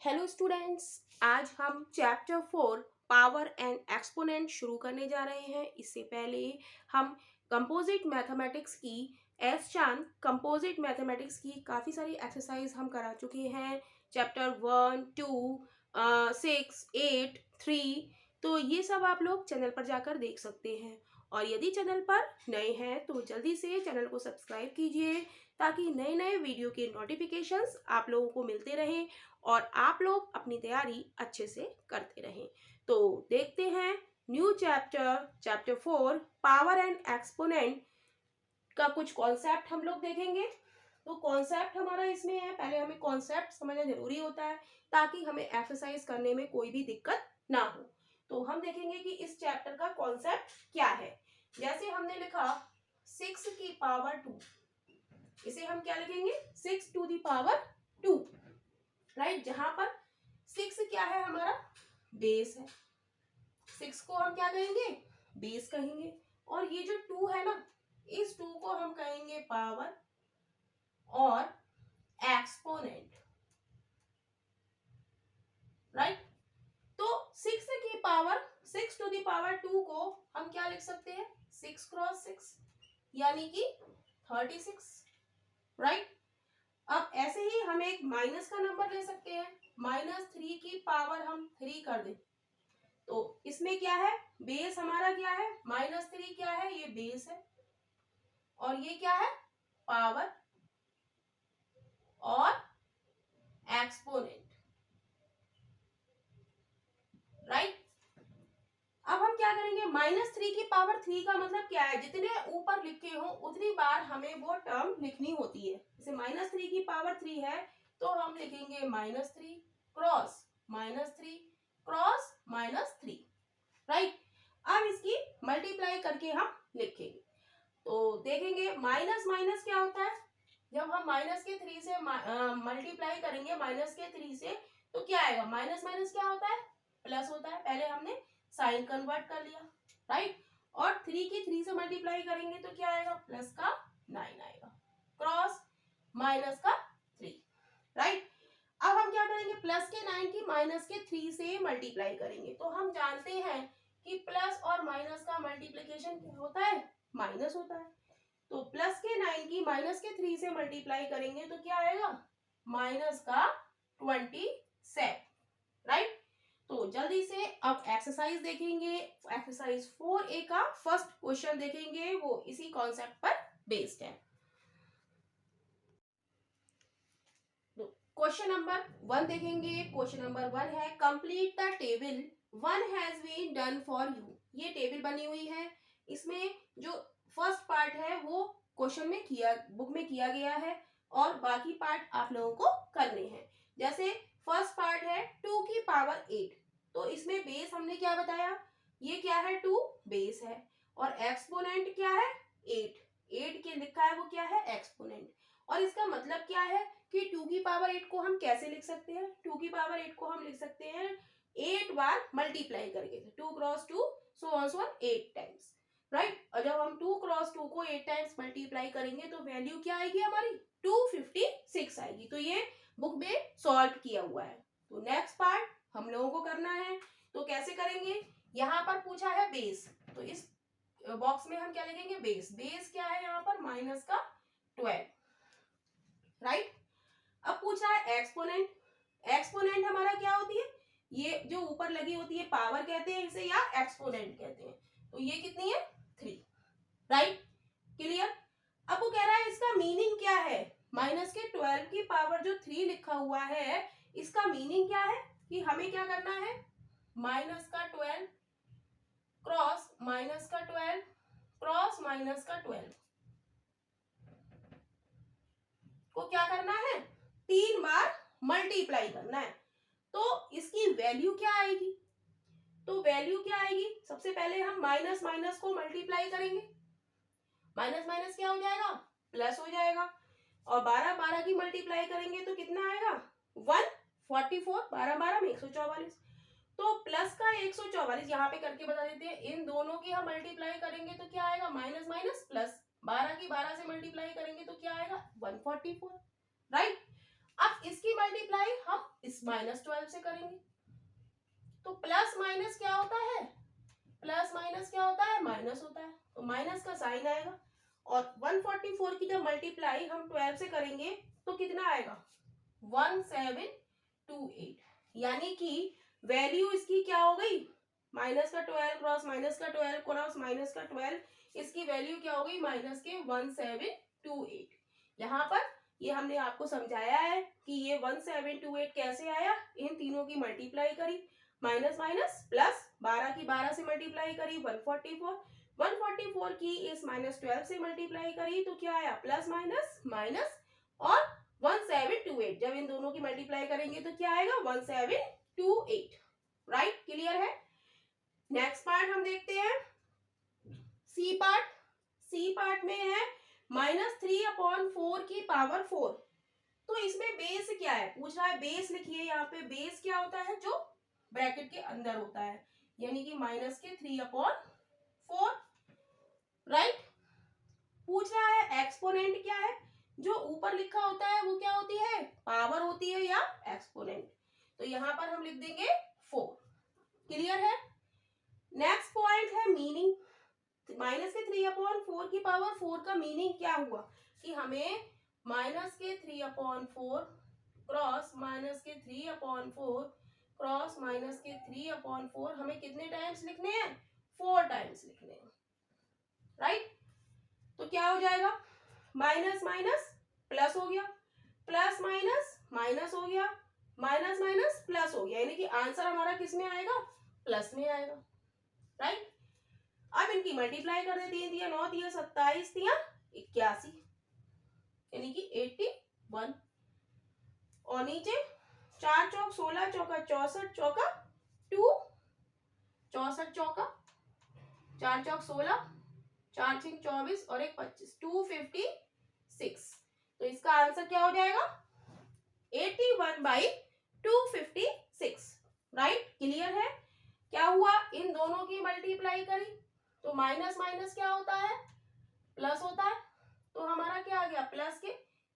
Hello students, आज हम chapter 4 power and exponent शुरू करने जा रहे हैं। इससे पहले हम कंपोजिट मैथमेटिक्स की कंपोजिट मैथमेटिक्स की काफ़ी सारी एक्सरसाइज हम करा चुके हैं। चैप्टर 1, 2, 6, 8, 3। तो ये सब आप लोग चैनल पर जाकर देख सकते हैं। और यदि चैनल पर नए हैं तो जल्दी से चैनल को सब्सक्राइब कीजिए ताकि नए नए वीडियो के नोटिफिकेशंस आप लोगों को मिलते रहें और आप लोग अपनी तैयारी अच्छे से करते रहें। तो देखते हैं new chapter 4 power and exponent का कुछ कॉन्सेप्ट हम लोग देखेंगे। तो कॉन्सेप्ट हमारा इसमें है, पहले हमें कॉन्सेप्ट समझना जरूरी होता है ताकि हमें एक्सरसाइज करने में कोई भी दिक्कत ना हो। तो हम देखेंगे कि इस चैप्टर का कॉन्सेप्ट क्या है। जैसे हमने लिखा 6 की पावर 2, इसे हम क्या लिखेंगे 6 टू दी पावर 2, राइट। जहां पर 6 क्या है, हमारा बेस है। 6 को हम क्या कहेंगे, बेस कहेंगे। और ये जो 2 है ना, इस 2 को हम कहेंगे पावर और एक्सपोनेंट, राइट। तो 6 की पावर 6 टू दी पावर 2 को हम क्या लिख सकते हैं, 6 क्रॉस 6 यानी कि 36, राइट। अब ऐसे ही हम एक माइनस का नंबर ले सकते हैं, -3 की पावर हम 3 कर दें तो इसमें क्या है, बेस हमारा क्या है, -3 क्या है, ये बेस है और ये क्या है, पावर और एक्सपोनेंट, राइट। अब हम क्या करेंगे, -3 की पावर 3 का मतलब क्या है, जितने ऊपर लिखे हो उतनी बार हमें वो टर्म लिखनी होती है। जैसे -3 की पावर 3 है तो हम लिखेंगे -3 क्रॉस -3 क्रॉस -3, राइट। अब इसकी मल्टीप्लाई करके हम लिखेंगे तो देखेंगे माइनस माइनस क्या होता है, जब हम माइनस के 3 से मल्टीप्लाई करेंगे माइनस के 3 से तो क्या आएगा, माइनस माइनस क्या होता है, प्लस होता है। पहले हमने साइन कन्वर्ट कर लिया, राइट। और 3 की 3 से मल्टीप्लाई करेंगे तो क्या आएगा, प्लस का 9 आएगा, क्रॉस माइनस का 3, राइट। अब हम क्या करेंगे, प्लस के 9 की माइनस के 3 से मल्टीप्लाई करेंगे तो हम जानते हैं कि प्लस और माइनस का मल्टीप्लिकेशन क्या होता है, माइनस होता है। तो प्लस के 9 की माइनस के 3 से मल्टीप्लाई करेंगे तो क्या आएगा, माइनस का 27, राइट। तो जल्दी से अब एक्सरसाइज देखेंगे। एक्सरसाइज 4A का फर्स्ट क्वेश्चन देखेंगे, वो इसी कॉन्सेप्ट पर बेस्ड है। क्वेश्चन नंबर 1 देखेंगे। क्वेश्चन नंबर 1 है, complete the table 1 has been done for you. ये टेबल बनी हुई है, इसमें जो फर्स्ट पार्ट है वो क्वेश्चन में बुक में किया गया है और बाकी पार्ट आप लोगों को करने हैं। जैसे फर्स्ट पार्ट है 2 की पावर 8, तो इसमें बेस हमने क्या बताया, ये क्या है, 2 बेस है और एक्सपोनेंट क्या है, 8 के लिखा है वो क्या है, एक्सपोनेंट। और इसका मतलब क्या है कि 2 की पावर 8 को हम कैसे लिख सकते हैं, 2 की पावर 8 को हम लिख सकते हैं 8 बार मल्टीप्लाई करके, 2 cross 2 so on 8 times, right. और जब हम 2 क्रॉस 2 को 8 टाइम्स मल्टीप्लाई करेंगे तो वैल्यू क्या आएगी हमारी, 256 आएगी। तो ये बुक में सॉल्व किया हुआ है। तो नेक्स्ट पार्ट हम लोगों को करना है, तो कैसे करेंगे, यहाँ पर पूछा है बेस, तो इस बॉक्स में हम क्या लिखेंगे, बेस। बेस क्या है यहाँ पर, माइनस का 12, राइट। अब पूछा है एक्सपोनेंट। एक्सपोनेंट हमारा क्या होती है, ये जो ऊपर लगी होती है पावर कहते हैं इसे, या एक्सपोनेंट कहते हैं। तो ये कितनी है, 3, राइट, क्लियर। अब वो कह रहा है इसका मीनिंग क्या है, माइनस के 12 की पावर जो 3 लिखा हुआ है इसका मीनिंग क्या है, कि हमें क्या करना है, माइनस का 12 क्रॉस माइनस का 12 क्रॉस माइनस का 12 को क्या करना है, 3 बार मल्टीप्लाई करना है। तो इसकी वैल्यू क्या आएगी, तो वैल्यू क्या आएगी, सबसे पहले हम माइनस माइनस को मल्टीप्लाई करेंगे, माइनस माइनस क्या हो जाएगा, प्लस हो जाएगा। और 12 12 की मल्टीप्लाई करेंगे तो कितना आएगा, 144, 12 12 में 144। तो प्लस का 144 यहाँ पे करके बता देते हैं, इन दोनों की हम मल्टीप्लाई करेंगे तो क्या आएगा, माइनस माइनस प्लस, 12 की 12 से मल्टीप्लाई करेंगे तो क्या आएगा, 144, राइट। अब इसकी मल्टीप्लाई हम इस -12 से करेंगे। तो प्लस माइनस क्या होता है, प्लस माइनस क्या होता है, माइनस होता है, तो माइनस का साइन आएगा। और 144 की जब मल्टीप्लाई हम 12 से करेंगे तो कितना आएगा, 1728, यानी कि वैल्यू इसकी क्या हो गई, माइनस का 12 क्रॉस माइनस का 12 क्रॉस माइनस का 12, इसकी वैल्यू क्या हो गई, माइनस के 1728। यहाँ पर ये हमने आपको समझाया है कि ये 1728 कैसे आया, इन तीनों की मल्टीप्लाई करी, माइनस माइनस प्लस, 12 की 12 से मल्टीप्लाई करी 144, 144 की इस -12 से मल्टीप्लाई करी तो क्या आया, प्लस माइनस माइनस, और 1728 जब इन दोनों की मल्टीप्लाई करेंगे तो क्या आएगा, 1728। राइट, क्लियर है। नेक्स्ट पार्ट हम देखते हैं, सी पार्ट। सी पार्ट में है -3/4 की पावर 4। तो इसमें बेस क्या है, पूछ रहा है बेस लिखिए, यहाँ पे बेस क्या होता है, जो ब्रैकेट के अंदर होता है, यानी कि -3/4। राइट, पूछ रहा है एक्सपोनेंट क्या है, जो ऊपर लिखा होता है वो क्या होती है, पावर होती है या एक्सपोनेंट, तो यहाँ पर हम लिख देंगे 4। क्लियर है। नेक्स्ट पॉइंट है मीनिंग, -3/4 की पावर 4 का मीनिंग क्या हुआ कि हमें -3/4 क्रॉस -3/4 क्रॉस -3/4 हमें कितने टाइम्स लिखने हैं, 4 टाइम्स लिखने हैं। राइट, तो क्या हो जाएगा, माइनस माइनस प्लस हो गया, प्लस माइनस माइनस हो गया, माइनस माइनस प्लस हो गया, यानी कि आंसर हमारा किस में आएगा, प्लस में आएगा। राइट, अब इनकी मल्टीप्लाई कर दे, 3 दिया 9 दिया 27 दिया 81, यानी कि 81, और नीचे 4 चौक 16 चौका 64 चौका 2, 64 चौका 4 चौक 16 4 6 24 और 1 25, 256। तो इसका आंसर क्या हो जाएगा, 81/256। राइट, क्लियर है। क्या हुआ, इन दोनों की मल्टीप्लाई करी तो माइनस माइनस क्या होता है, प्लस होता है, तो हमारा क्या आ गया, प्लस के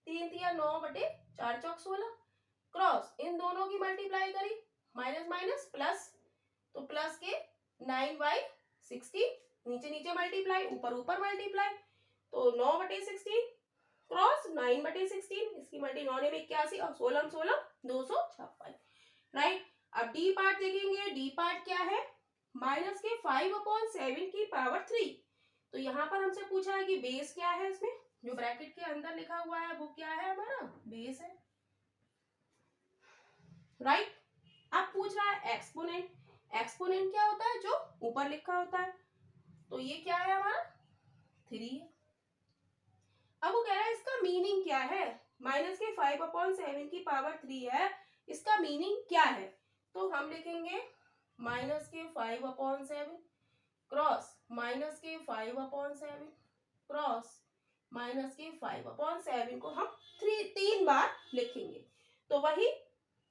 3 दिया 9/4 चौक 16, क्रॉस इन दोनों की मल्टीप्लाई करी, माइनस माइनस प्लस, तो प्लस के 9/16, नीचे नीचे मल्टीप्लाई, ऊपर ऊपर मल्टीप्लाई, तो 9/16 क्रॉस 9/16, इसकी मल्टी 9 में 81 और 16 16 256। राइट, अब डी पार्ट देखेंगे, डी पार्ट क्या है, -5/7 की पावर 3। तो यहाँ पर हमसे पूछा है कि बेस क्या है, इसमें जो ब्रैकेट के अंदर लिखा हुआ है वो क्या है, हमारा बेस है। राइट, अब पूछ रहा है एक्सपोनेंट, एक्सपोनेंट क्या होता है, जो ऊपर लिखा होता है, तो ये क्या है हमारा 3 है। अब वो कह रहा है इसका मीनिंग क्या है, -5/7 की पावर 3 है, इसका मीनिंग क्या है, तो हम लिखेंगे -5/7 क्रॉस -5/7 क्रॉस -5/7 को हम 3 बार लिखेंगे, तो वही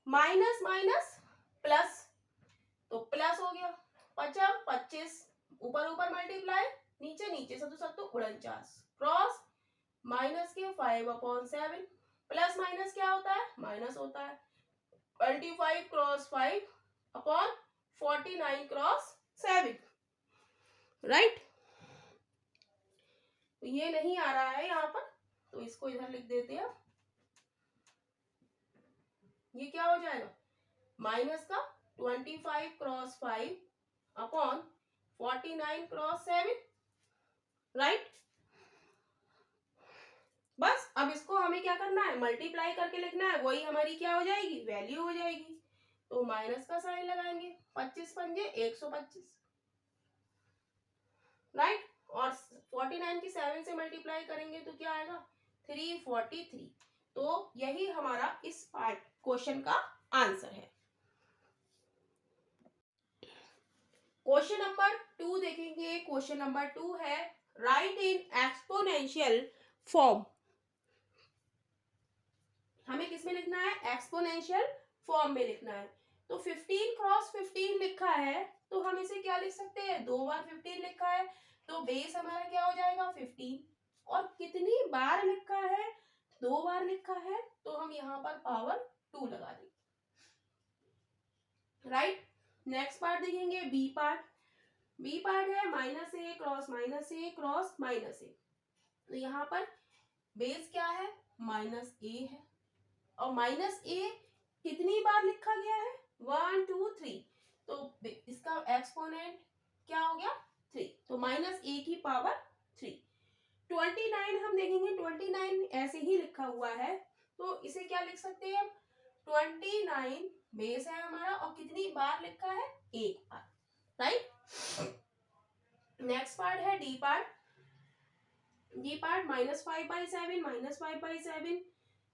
माइनस माइनस प्लस, तो प्लस हो गया 55 25, ऊपर ऊपर मल्टीप्लाई, नीचे नीचे 49 क्रॉस -5/7, प्लस माइनस क्या होता है, माइनस होता है, 25 क्रॉस 5/49 क्रॉस 7। राइट, तो ये नहीं आ रहा है यहाँ पर, तो इसको इधर लिख देते हैं, ये क्या हो जाएगा, माइनस का 25 क्रॉस 5/49 क्रॉस 7। राइट, बस अब इसको हमें क्या करना है, मल्टीप्लाई करके लिखना है, वही हमारी क्या हो जाएगी, वैल्यू हो जाएगी, तो माइनस का साइन लगाएंगे, 25 पंजे 125। राइट, और 49 की 7 से मल्टीप्लाई करेंगे तो क्या आएगा, 343। तो यही हमारा इस पार्ट क्वेश्चन का आंसर है। क्वेश्चन नंबर 2 देखेंगे, क्वेश्चन नंबर 2 है राइट इन एक्सपोनेंशियल फॉर्म। हमें किसमें लिखना है, एक्सपोनेंशियल फॉर्म में लिखना है, तो 15 क्रॉस 15 लिखा है, तो हम इसे क्या लिख सकते हैं, 2 बार 15 लिखा है, तो बेस हमारा क्या हो जाएगा 15, और कितनी बार लिखा है 2 बार लिखा है तो हम यहाँ पर पावर 2 लगा देंगे, राइट। नेक्स्ट पार्ट देखेंगे बी पार्ट। बी पार्ट है -a cross -a cross -a। तो यहाँ पर बेस क्या है, -a है, और -a कितनी बार लिखा गया है, 1 2 3, तो इसका एक्सपोनेंट क्या हो गया, 3, तो -a की पावर 3। 29 हम देखेंगे, 29 ऐसे ही लिखा हुआ है, तो इसे क्या लिख सकते हैं हम, 29 बेस है हमारा, और कितनी बार लिखा है, एक बार, राइट। नेक्स्ट पार्ट है डी पार्ट। डी पार्ट -5/7 -5/7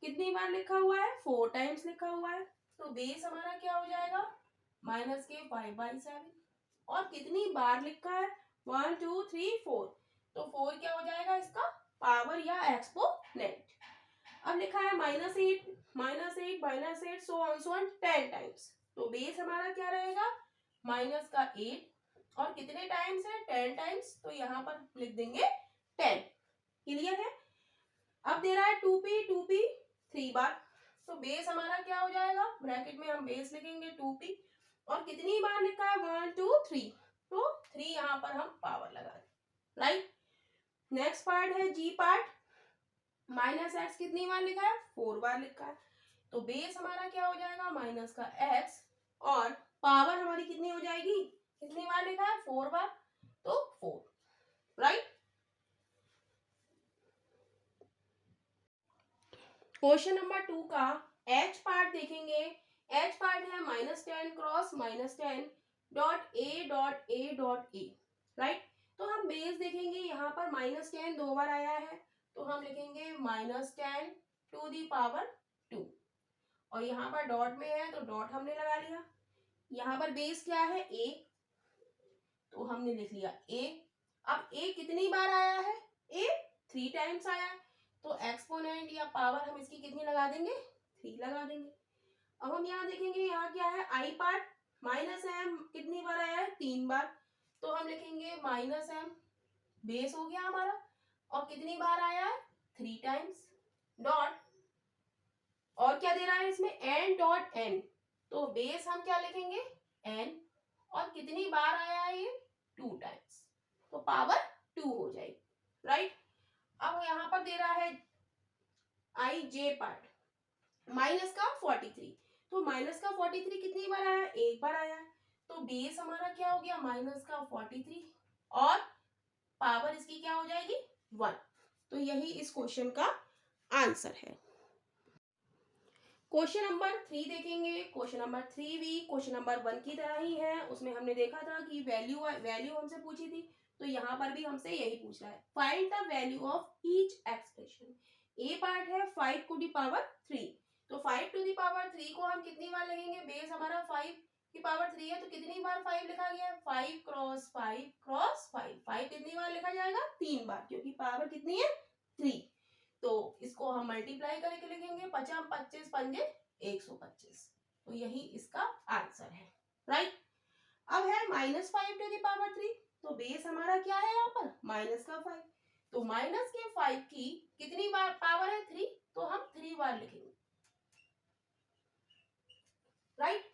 कितनी बार लिखा हुआ है, 4 टाइम्स लिखा हुआ है, तो बेस हमारा क्या हो जाएगा, -5/7, और कितनी बार लिखा है, 1 2 3 4, तो 4 क्या हो जाएगा इसका पावर या एक्सपोनेंट। अब लिखा है -8 -8 सो ऑन 10 टाइम्स, तो बेस हमारा क्या रहेगा, -8, और कितने टाइम्स है, 10 टाइम्स, तो यहाँ पर लिख देंगे 10। क्लियर है। अब दे रहा है 2p 3 बार, तो बेस हमारा क्या हो जाएगा, ब्रैकेट में हम बेस लिखेंगे 2p, और कितनी बार लिखा है, 1 2 3, तो 3 यहाँ पर हम पावर लगा दें, राइट। नेक्स्ट पार्ट है जी पार्ट। -x कितनी बार लिखा है, 4 बार लिखा है, तो बेस हमारा क्या हो जाएगा, -x, और पावर हमारी कितनी हो जाएगी, कितनी बार लिखा है, 4 बार, तो 4, राइट। क्वेश्चन नंबर 2 का एच पार्ट देखेंगे। एच पार्ट है -10 क्रॉस -10 डॉट a, राइट। तो हम बेस देखेंगे, यहाँ पर -10 2 बार आया है, तो हम लिखेंगे -10 टू दी पावर 2, और यहाँ पर डॉट में है तो डॉट हमने लगा लिया। यहाँ पर बेस क्या है, a, तो हमने लिख लिया a। अब a कितनी बार आया है, a 3 टाइम्स आया है, तो एक्सपोनेंट या पावर हम इसकी कितनी लगा देंगे, 3 लगा देंगे। अब हम यहाँ देखेंगे, यहाँ क्या है, आई पार्ट, -m कितनी बार आया है, 3 बार, तो हम लिखेंगे -m, बेस हो गया हमारा, और कितनी बार आया है, 3 टाइम्स, डॉट, और क्या दे रहा है इसमें, n डॉट n, तो बेस हम क्या लिखेंगे, n, और कितनी बार आया है ये, 2 टाइम्स, तो पावर 2 हो जाएगी, राइट। अब यहाँ पर दे रहा है आई जे पार्ट, माइनस का 43, तो माइनस का 43 कितनी बार आया, एक बार आया है, तो बेस हमारा क्या हो गया, -43, और पावर इसकी क्या हो जाएगी, 1। तो यही इस क्वेश्चन का आंसर है। क्वेश्चन नंबर 3 देखेंगे। क्वेश्चन नंबर 3 भी क्वेश्चन नंबर 1 की तरह ही है, उसमें हमने देखा था कि वैल्यू हमसे पूछी थी, तो यहाँ पर भी हमसे यही पूछ रहा है, find the value of each expression. A part है 5 टू द पावर 3, तो 5 टू द पावर 3 को हम कितनी बार लिखेंगे, बेस हमारा 5 की पावर 3 है, तो कितनी बार 5 लिखा गया है, 5 क्रॉस 5 क्रॉस 5, 5 कितनी बार लिखा जाएगा, 3 बार, क्योंकि पावर कितनी है, 3, तो इसको हम मल्टीप्लाई करके लिखेंगे, 50 25 पंजे 125, तो यही इसका आंसर है, राइट। अब है -5 टू द पावर 3, तो बेस हमारा क्या है यहाँ पर, -5, तो -5 की कितनी बार पावर है, 3, तो हम 3 बार लिखेंगे, राइट।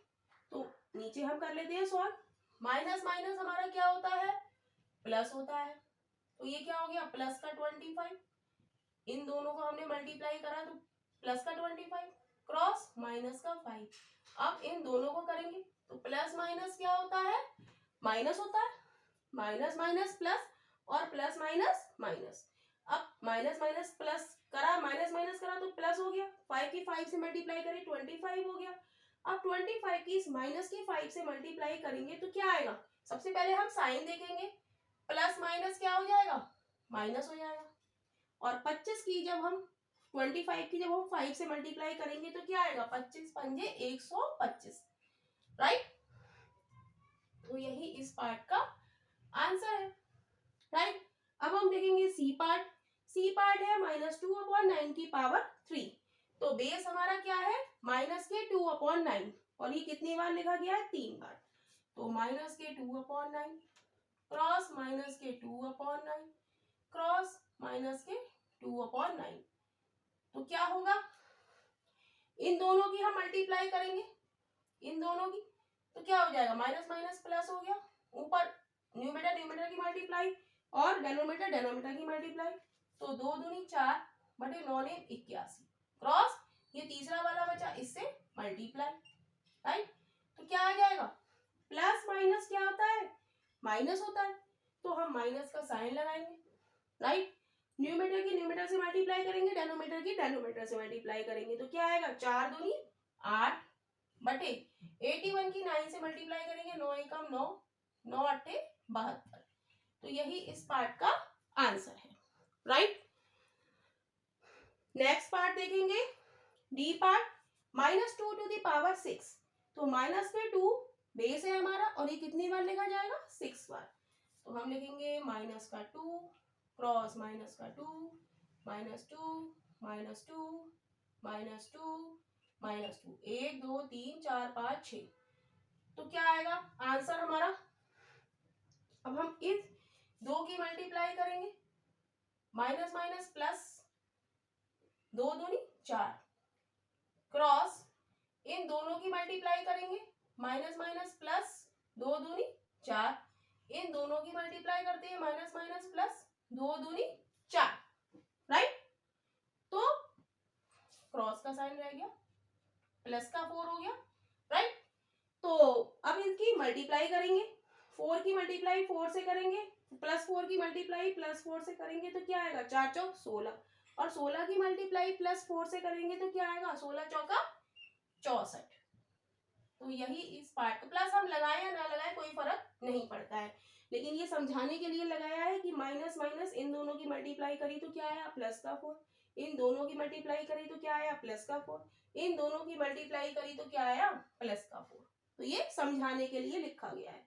तो नीचे हम कर लेते हैं सॉल्व। माइनस माइनस हमारा क्या होता है, प्लस होता है, तो ये क्या हो गया, प्लस का 25, इन दोनों को हमने मल्टीप्लाई करा तो प्लस का 25 क्रॉस माइनस का 5, अब इन दोनों को करेंगे तो प्लस माइनस क्या होता है, माइनस होता है, माइनस माइनस प्लस, और प्लस माइनस माइनस, अब माइनस माइनस प्लस करा, माइनस माइनस करा तो प्लस हो गया, 5 की 5 से मल्टीप्लाई करें 25 हो गया। अब 25 की इस माइनस की 5 से मल्टीप्लाई करेंगे तो क्या आएगा, सबसे पहले हम साइन देखेंगे, प्लस माइनस क्या हो जाएगा, माइनस हो जाएगा, और 25 की जब हम 25 की जब हम 5 से मल्टीप्लाई करेंगे तो क्या आएगा, 25 पंजे 125, राइट। तो यही इस पार्ट का आंसर है, राइट। अब हम देखेंगे सी पार्ट। सी पार्ट है -2/9 की पावर 3, तो बेस हमारा क्या है, माइनस के 2/9, और ये कितनी बार लिखा गया है, 3 बार, तो माइनस के 2/9 क्रॉस माइनस के 2/9 क्रॉस माइनस के 2/9, तो क्या होगा, इन दोनों की हम मल्टीप्लाई करेंगे, इन दोनों की, तो क्या हो जाएगा, माइनस माइनस प्लस हो गया, ऊपर न्यूमरेटर न्यूमरेटर की मल्टीप्लाई और डेनोमिनेटर डेनोमिनेटर की मल्टीप्लाई, तो 2 दूनी 4 बटे 9 ने 81 क्रॉस ये तीसरा वाला बचा, इससे मल्टीप्लाई, राइट। तो क्या आ जाएगा, प्लस माइनस क्या होता है, माइनस होता है, तो हम माइनस का साइन लगाएंगे, राइट। न्यूमरेटर की न्यूमरेटर से मल्टीप्लाई करेंगे, डेनोमिनेटर की डेनोमिनेटर से मल्टीप्लाई करेंगे, तो क्या आएगा, 4 दूनी 8 बटे 81 की 9 से मल्टीप्लाई करेंगे, 9 एकम 9 9 अट्ठे 72, तो यही इस पार्ट का आंसर है, राइट। नेक्स्ट पार्ट देखेंगे, D part, -2 to the power 6, तो माइनस में 2 बेस है हमारा और ये कितनी बार लिखा जाएगा, 6 बार, तो हम लिखेंगे माइनस का 2 क्रॉस माइनस का 2 -2 -2 -2 -2 1 2 3 4 5 6, तो क्या आएगा आंसर हमारा। अब हम इस 2 की मल्टीप्लाई करेंगे, माइनस माइनस प्लस 2 दूनी 4 क्रॉस इन दोनों की मल्टीप्लाई करेंगे, माइनस माइनस प्लस 2 दूनी 4, इन दोनों की मल्टीप्लाई करते हैं, माइनस माइनस प्लस 2 दूनी 4, राइट। तो क्रॉस का साइन रह गया, प्लस का 4 हो गया, राइट। तो अब इनकी मल्टीप्लाई करेंगे, 4 की मल्टीप्लाई 4 से करेंगे, प्लस 4 की मल्टीप्लाई प्लस 4 से करेंगे, तो क्या आएगा, 4 चौक 16, और 16 की मल्टीप्लाई प्लस 4 से करेंगे, तो क्या आएगा, 16 चौका 64, तो यही इस पार्ट, प्लस हम लगाए या ना लगाए कोई फर्क नहीं पड़ता है, लेकिन ये समझाने के लिए लगाया है कि माइनस माइनस इन दोनों की मल्टीप्लाई करी तो क्या आया, प्लस का 4, इन दोनों की मल्टीप्लाई करी तो क्या आया, प्लस का 4, इन दोनों की मल्टीप्लाई करी तो क्या आया, प्लस का 4, तो ये समझाने के लिए लिखा गया है।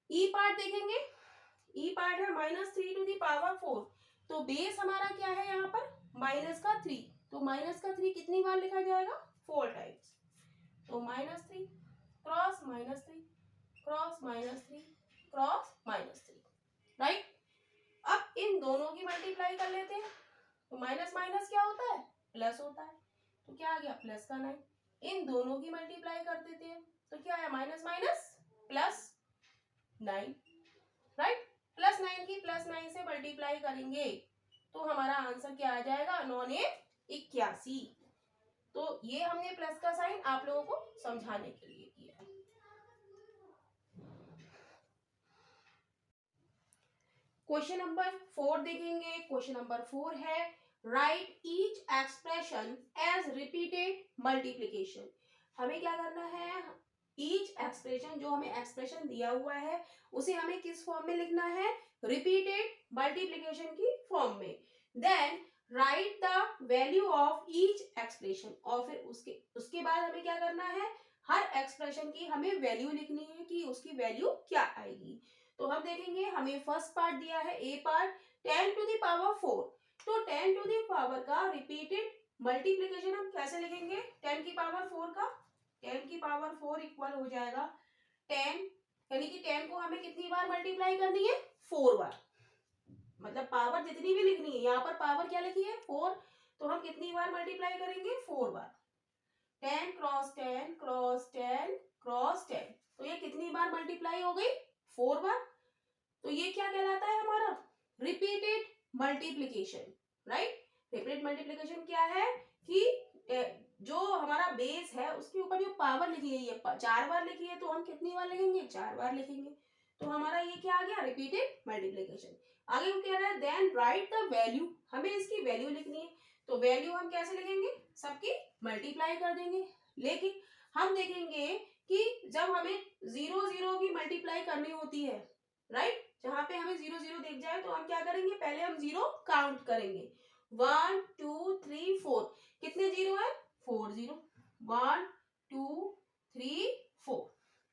ई पार्ट देखेंगे, ई पार्ट है -3 टू दी पावर 4, तो बेस हमारा क्या है यहाँ पर, माइनस का 3, तो माइनस का 3 कितनी बार लिखा जाएगा, 4 टाइम्स, तो -3 क्रॉस -3 क्रॉस -3 क्रॉस -3, राइट। अब इन दोनों की मल्टीप्लाई कर लेते हैं, तो माइनस माइनस क्या होता है, प्लस होता है, तो क्या आ गया, प्लस का 9, इन दोनों की मल्टीप्लाई कर देते हैं, तो क्या आया, minus minus plus 9, right. Plus 9 की प्लस 9 से मल्टीप्लाई करेंगे, तो हमारा आंसर क्या आ जाएगा, 9 ने 81, तो ये हमने प्लस का साइन आप लोगों को समझाने के लिए किया है। क्वेश्चन नंबर 4 देखेंगे, क्वेश्चन नंबर 4 है, write each expression as repeated multiplication, हमें क्या करना है, ईच एक्सप्रेशन, जो हमें एक्सप्रेशन दिया हुआ है उसे हमें किस फॉर्म में लिखना है, रिपीटेड मल्टीप्लिकेशन की फॉर्म में, then write the value of each expression, और फिर उसके बाद हमें क्या करना है, हर एक्सप्रेशन की हमें वैल्यू लिखनी है कि उसकी वैल्यू क्या आएगी। तो हम देखेंगे, हमें फर्स्ट पार्ट दिया है, ए पार्ट 10 टू द पावर 4, तो 10 टू द पावर का रिपीटेड मल्टीप्लिकेशन हम कैसे लिखेंगे, 10 की पावर 4 का, 10 की पावर 4 इक्वल हो जाएगा 10, यानी कि 10 को हमें कितनी बार मल्टीप्लाई करनी है, 4 बार, मतलब पावर जितनी भी लिखनी है, यहाँ पर पावर क्या लिखी है, 4, तो हम कितनी बार मल्टीप्लाई करेंगे, 4 बार, 10 क्रॉस 10 क्रॉस 10 क्रॉस 10, तो ये कितनी बार मल्टीप्लाई हो गई, 4 बार, तो ये क्या कहलाता है हमारा, repeated multiplication, right. Repeated multiplication क्या है कि जो हमारा बेस है उसके ऊपर जो पावर लिखी है, ये 4 बार लिखी है, तो हम कितनी बार लिखेंगे, 4 बार लिखेंगे, तो हमारा ये क्या आ गया, रिपीटेड मल्टीप्लिकेशन। आगे वो कह रहा है, देन राइट द वैल्यू, हमें इसकी वैल्यू लिखनी है, तो वैल्यू हम कैसे लिखेंगे, सबकी मल्टीप्लाई कर देंगे, लेकिन हम देखेंगे कि जब हमें 0 0 की मल्टीप्लाई करनी होती है, राइट, जहां पे हमें 0 0 दिख जाए तो हम क्या करेंगे, पहले हम 0 काउंट करेंगे, 1 2 3 4, कितने 0 है, 4 0, 1 2 3 4,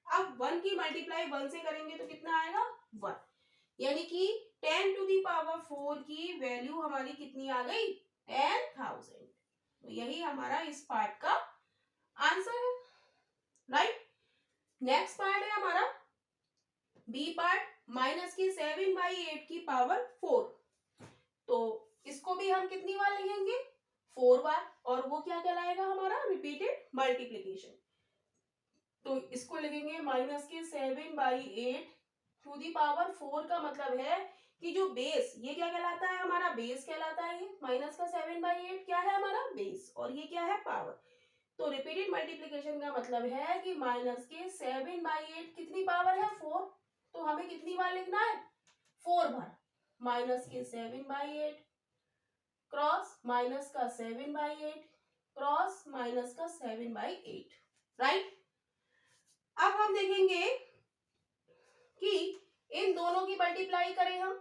अब 1 की मल्टीप्लाई 1 से करेंगे तो कितना आएगा, 1, यानी कि 10 टू दी पावर 4 की वैल्यू हमारी कितनी आ गई, 10,000, तो यही हमारा इस पार्ट का आंसर है, राइट। नेक्स्ट पार्ट है हमारा बी पार्ट, माइनस की 7/8 की पावर 4, तो इसको भी हम कितनी बार लिखेंगे, 4 बार, और वो क्या कहलाएगा हमारा रिपीटेड मल्टीप्लीकेशन। तो इसको लिखेंगे माइनस के 7/8 टू दी पावर 4 का मतलब है कि जो बेस, ये क्या कहलाता है हमारा बेस कहलाता है, ये माइनस का 7/8 क्या है हमारा बेस, और ये क्या है पावर। तो रिपीटेड मल्टीप्लीकेशन का मतलब है कि माइनस के 7/8 कितनी पावर है 4, तो हमें कितनी बार लिखना है 4 बार। माइनस के 7/8 क्रॉस माइनस का 7/8 क्रॉस माइनस का 7/8, राइट। अब हम देखेंगे कि इन दोनों की मल्टीप्लाई करें हम,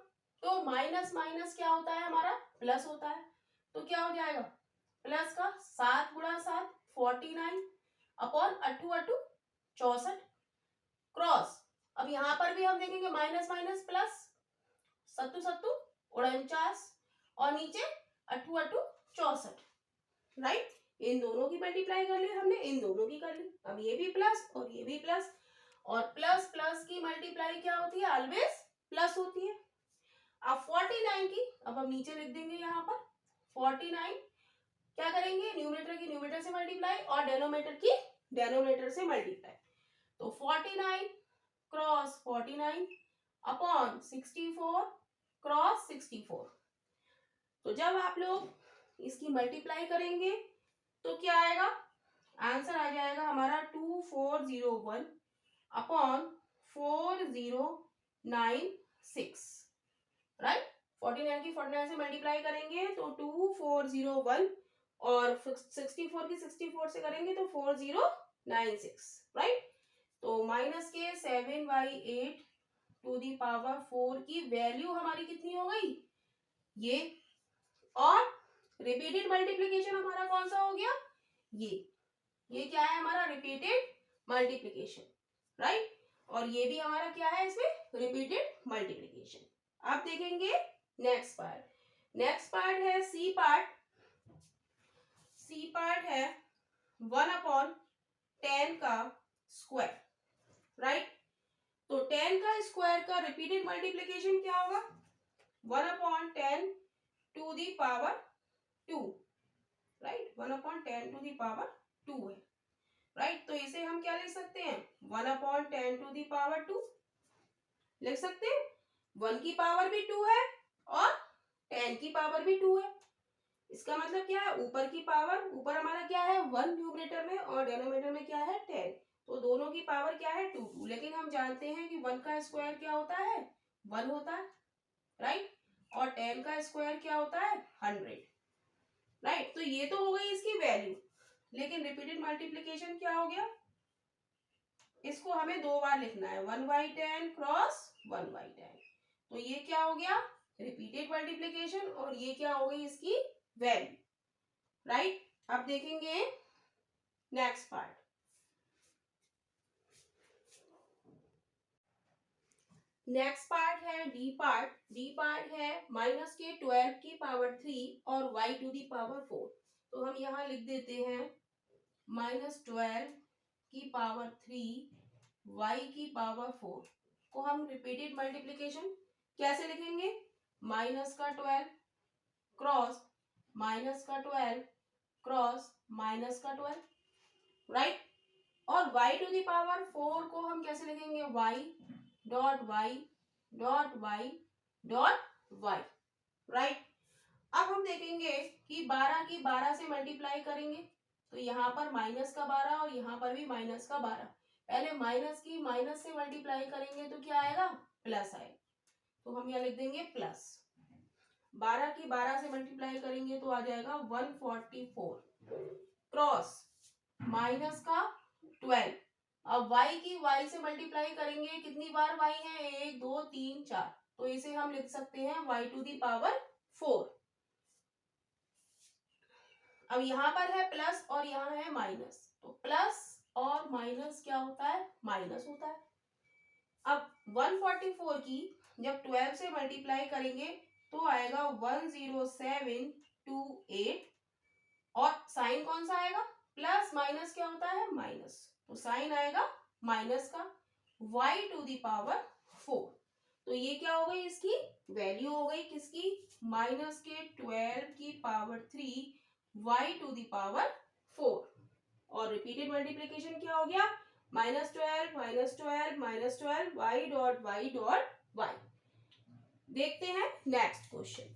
तो माइनस माइनस क्या होता है हमारा प्लस होता है, तो क्या हो जाएगा प्लस का 7 गुणा 7 49 अपॉन 8 8 64 क्रॉस। अब यहां पर भी हम देखेंगे माइनस माइनस प्लस, 7 7 49 और नीचे 8 8 64, राइट। इन दोनों की मल्टीप्लाई कर ली हमने, इन दोनों की कर ली। अब ये भी प्लस और ये भी प्लस, और प्लस प्लस की मल्टीप्लाई क्या होती है ऑलवेज प्लस होती है। अब 49 की अब हम नीचे लिख देंगे यहाँ पर 49 क्या करेंगे न्यूमरेटर की न्यूमरेटर से मल्टीप्लाई और डेनोमिनेटर की डेनोमिनेटर से मल्टीप्लाई। तो 49 क्रॉस 49 अपॉन 64 क्रॉस 64। तो जब आप लोग इसकी मल्टीप्लाई करेंगे तो क्या आएगा, आंसर आ जाएगा हमारा 2401 अपॉन 4096, राइट। 49 की 49 से मल्टीप्लाई करेंगे तो 2401 और 64 की 64 से करेंगे तो 4096, राइट। तो माइनस के 7/8 टू दी पावर 4 की वैल्यू हमारी कितनी हो गई ये, और रिपीटेड मल्टीप्लीकेशन हमारा कौन सा हो गया ये क्या है हमारा रिपीटेड मल्टीप्लीकेशन, राइट। और ये भी हमारा क्या है इसमें रिपीटेड मल्टीप्लीकेशन। आप देखेंगे नेक्स्ट पार्ट है सी पार्ट है 1/10 का स्क्वायर, राइट। तो 10 का स्क्वायर का रिपीटेड मल्टीप्लीकेशन क्या होगा 1/10 to the power 2, right. 1/10 to the power 2 है, राइट। तो इसे हम क्या लिख सकते हैं 1/10 टू दी पावर 2 लिख सकते हैं। 1 की पावर भी 2 है और 10 की पावर भी 2 है। इसका मतलब क्या है ऊपर की पावर, ऊपर हमारा क्या है 1 न्यूमरेटर में और डिनोमिनेटर में क्या है 10, तो दोनों की पावर क्या है 2। लेकिन हम जानते हैं कि 1 का स्क्वायर क्या होता है 1 होता है, राइट। और 10 का स्क्वायर क्या होता है 100, राइट। तो ये तो हो गई इसकी वैल्यू, लेकिन रिपीटेड मल्टीप्लीकेशन क्या हो गया, इसको हमें 2 बार लिखना है 1/10 क्रॉस 1/10। तो ये क्या हो गया रिपीटेड मल्टीप्लीकेशन और ये क्या हो गई इसकी वैल्यू, राइट। अब देखेंगे नेक्स्ट पार्ट है डी पार्ट है माइनस के 12 की पावर 3 और y टू दी पावर 4। तो हम यहाँ लिख देते हैं -12 की पावर 3 y की पावर 4 को हम रिपीटेड मल्टीप्लीकेशन कैसे लिखेंगे -12 क्रॉस -12 क्रॉस -12, राइट। और y टू दी पावर 4 को हम कैसे लिखेंगे y dot y dot y dot y, right. अब हम देखेंगे कि 12 की 12 से मल्टीप्लाई करेंगे तो यहाँ पर माइनस का 12 और यहाँ पर भी माइनस का 12। पहले माइनस की माइनस से मल्टीप्लाई करेंगे तो क्या आएगा प्लस आएगा, तो हम यहाँ लिख देंगे प्लस। 12 की 12 से मल्टीप्लाई करेंगे तो आ जाएगा 144 क्रॉस माइनस का 12। अब y की y से मल्टीप्लाई करेंगे कितनी बार y है 1 2 3 4, तो इसे हम लिख सकते हैं y टू दी पावर 4। अब यहाँ पर है प्लस और यहाँ है माइनस, तो प्लस और माइनस क्या होता है माइनस होता है। अब 144 की जब 12 से मल्टीप्लाई करेंगे तो आएगा 10728 और साइन कौन सा आएगा प्लस माइनस क्या होता है माइनस, तो साइन आएगा माइनस का y टू दी पावर 4। तो ये क्या हो गई इसकी वैल्यू हो गई किसकी -12 की power 3 y to the power 4 और रिपीटेड मल्टीप्लीकेशन क्या हो गया -12 -12 -12 y dot y dot y। देखते हैं नेक्स्ट क्वेश्चन।